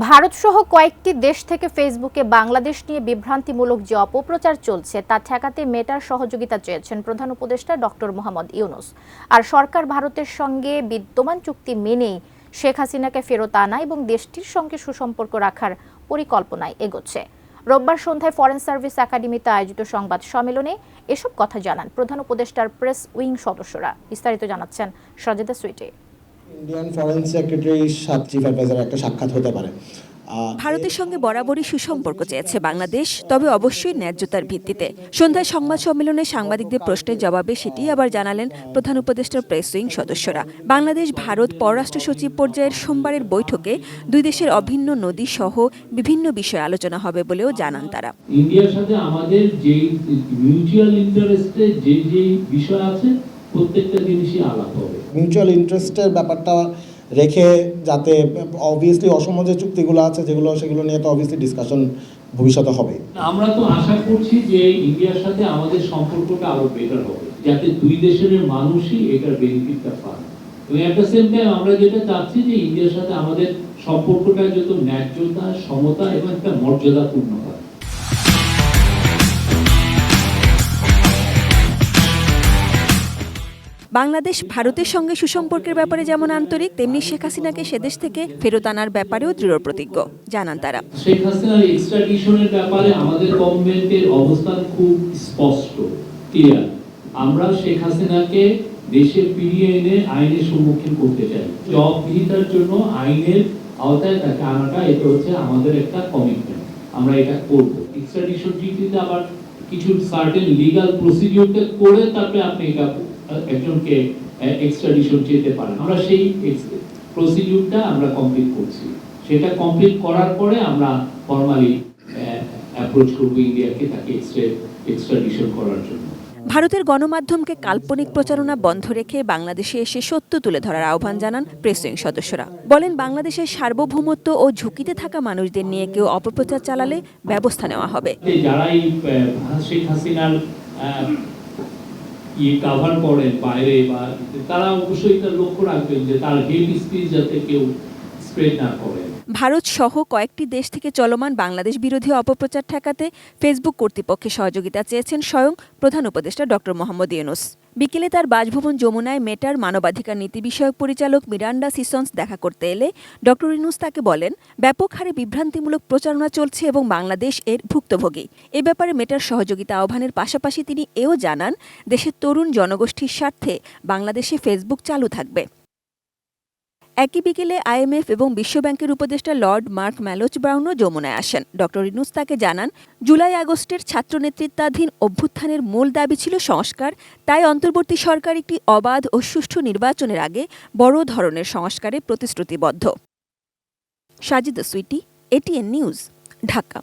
ভারতসহ কয়েকটি দেশ থেকে ফেসবুকে বাংলাদেশ নিয়ে বিভ্রান্তিমূলক যে অপপ্রচার চলছে তা ঠেকাতে মেটার সহযোগিতা চেয়েছেন প্রধান উপদেষ্টা ডক্টর মোহাম্মদ ইউনূস। আর সরকার ভারতের সঙ্গে বিদ্যমান চুক্তি মেনেই শেখ হাসিনাকে ফেরত আনা এবং দেশটির সঙ্গে সুসম্পর্ক রাখার পরিকল্পনায় এগোচ্ছে। রোববার সন্ধ্যায় ফরেন সার্ভিস একাডেমিতে আয়োজিত সংবাদ সম্মেলনে এসব কথা জানান প্রধান উপদেষ্টার প্রেস উইং সদস্যরা। বিস্তারিত জানাচ্ছেন সাজেদা সুইটি। ইন্ডিয়ান ফরেন সেক্রেটারির সাথে চিফ অ্যাডভাইজার একটা সাক্ষাৎ হতে পারে। ভারতের সঙ্গে বরাবরই সুসম্পর্ক চেয়েছে বাংলাদেশ, তবে অবশ্যই ন্যায্যতার ভিত্তিতে। সন্ধ্যায় সংবাদ সম্মেলনে সাংবাদিকদের প্রশ্নের জবাবে সেটি আবার জানালেন প্রধান উপদেষ্টার প্রেস উইং সদস্যরা। বাংলাদেশ ভারত পররাষ্ট্র সচিব পর্যায়ের সোমবারের বৈঠকে দুই দেশের অভিন্ন নদী সহ বিভিন্ন বিষয়ে আলোচনা হবে বলেও জানান তারা। ইন্ডিয়ার সাথে আমাদের যে মিউচুয়াল ইন্টারেস্টে যে বিষয় আছে প্রত্যেকটা জিনিসই আলাপ হবে। মিউচুয়াল ইন্টারেস্টের ব্যাপারটা রেখে যাতে অবভিয়াসলি অসম যে চুক্তিগুলো আছে সেগুলো নিয়ে তো অবভিয়াসলি ডিসকাশন ভবিষ্যতে হবে। আমরা তো আশা করছি যে ইন্ডিয়ার সাথে আমাদের সম্পর্কটা আরো বেটার হবে, যাতে দুই দেশের মানুষই এটার বেনিফিটটা পায়। এবং এট দ্য সেম টাইম আমরা যেটা চাচ্ছি যে ইন্ডিয়ার সাথে আমাদের সম্পর্কটা যত ন্যায্যতা, সমতা এবং একটা মর্যাদাপূর্ণ হয়। বাংলাদেশ ভারতের সঙ্গে সুসম্পর্কের ব্যাপারে যেমন আন্তরিক, তেমনি শেখ হাসিনাকে সেদেশ থেকে ফেরত আনার ব্যাপারেও দৃঢ় প্রতিজ্ঞ, জানান তারা। শেখ হাসিনার এক্সট্রাডিশনের ব্যাপারে আমাদের গভর্নমেন্টের অবস্থান খুব স্পষ্ট, ক্লিয়ার। আমরা শেখ হাসিনাকে দেশে ফিরিয়ে এনে আইনের সম্মুখীন করতে চাই। জবাবদিহিতার জন্য আইনের আওতায় তাকে আনাটা এটা হচ্ছে আমাদের একটা কমিটমেন্ট, আমরা এটা করব। এক্সট্রাডিশন ট্রিটিতে আবার কিছু সার্টেন লিগ্যাল প্রসিডিউরকে করে তারপরে আপনি এটা একজনকে এক্সট্রাডিশন যেতে পারেন। আমরা সেই প্রসিডিউরটা আমরা কমপ্লিট করছি। সেটা কমপ্লিট করার পরে আমরা ফর্মালি অ্যাপ্রোচ করব ইন্ডিয়াকে তাকে এক্সট্রাডিশন করার জন্য। ভারতের গণমাধ্যমকে কাল্পনিক প্রচারণা বন্ধ রেখে বাংলাদেশে এসে সত্য তুলে ধরার আহ্বান জানান প্রেস উইং সদস্যরা। বলেন, বাংলাদেশের সার্বভৌমত্ব ও ঝুঁকিতে থাকা মানুষদের নিয়ে কেউ অপপ্রচার চালালে ব্যবস্থা নেওয়া হবে। যারাই শেখ হাসিনার কাভার করেন বাইরে, বা তারা অবশ্যই তার লক্ষ্য রাখবেন যে তার হেট স্পিচ যাতে কেউ স্প্রেড না করে। ভারত সহ কয়েকটি দেশ থেকে চলমান বাংলাদেশ বিরোধী অপপ্রচার ঠেকাতে ফেসবুক কর্তৃপক্ষের সহযোগিতা চেয়েছেন স্বয়ং প্রধান উপদেষ্টা ডক্টর মোহাম্মদ ইউনূস। বিকেলে তার বাসভবন যমুনায় মেটার মানবাধিকার নীতি বিষয়ক পরিচালক মিরান্ডা সিসন্স দেখা করতে এলে ডক্টর ইউনূস তাকে বলেন, ব্যাপক হারে বিভ্রান্তিমূলক প্রচারণা চলছে এবং বাংলাদেশ এর ভুক্তভোগী। এ ব্যাপারে মেটার সহযোগিতা আহ্বানের পাশাপাশি তিনি এও জানান, দেশের তরুণ জনগোষ্ঠীর স্বার্থে বাংলাদেশে ফেসবুক চালু থাকবে। একই বিকেলে আইএমএফ এবং বিশ্বব্যাংকের উপদেষ্টা লর্ড মার্ক ম্যালোচ ব্রাউনও যমুনায় আসেন। ডক্টর ইউনূস তাকে জানান, জুলাই আগস্টের ছাত্র নেতৃত্বাধীন অভ্যুত্থানের মূল দাবি ছিল সংস্কার, তাই অন্তর্বর্তী সরকার একটি অবাধ ও সুষ্ঠু নির্বাচনের আগে বড় ধরনের সংস্কারে প্রতিশ্রুতিবদ্ধ। সাজিদা সুইটি, এটিএন নিউজ, ঢাকা।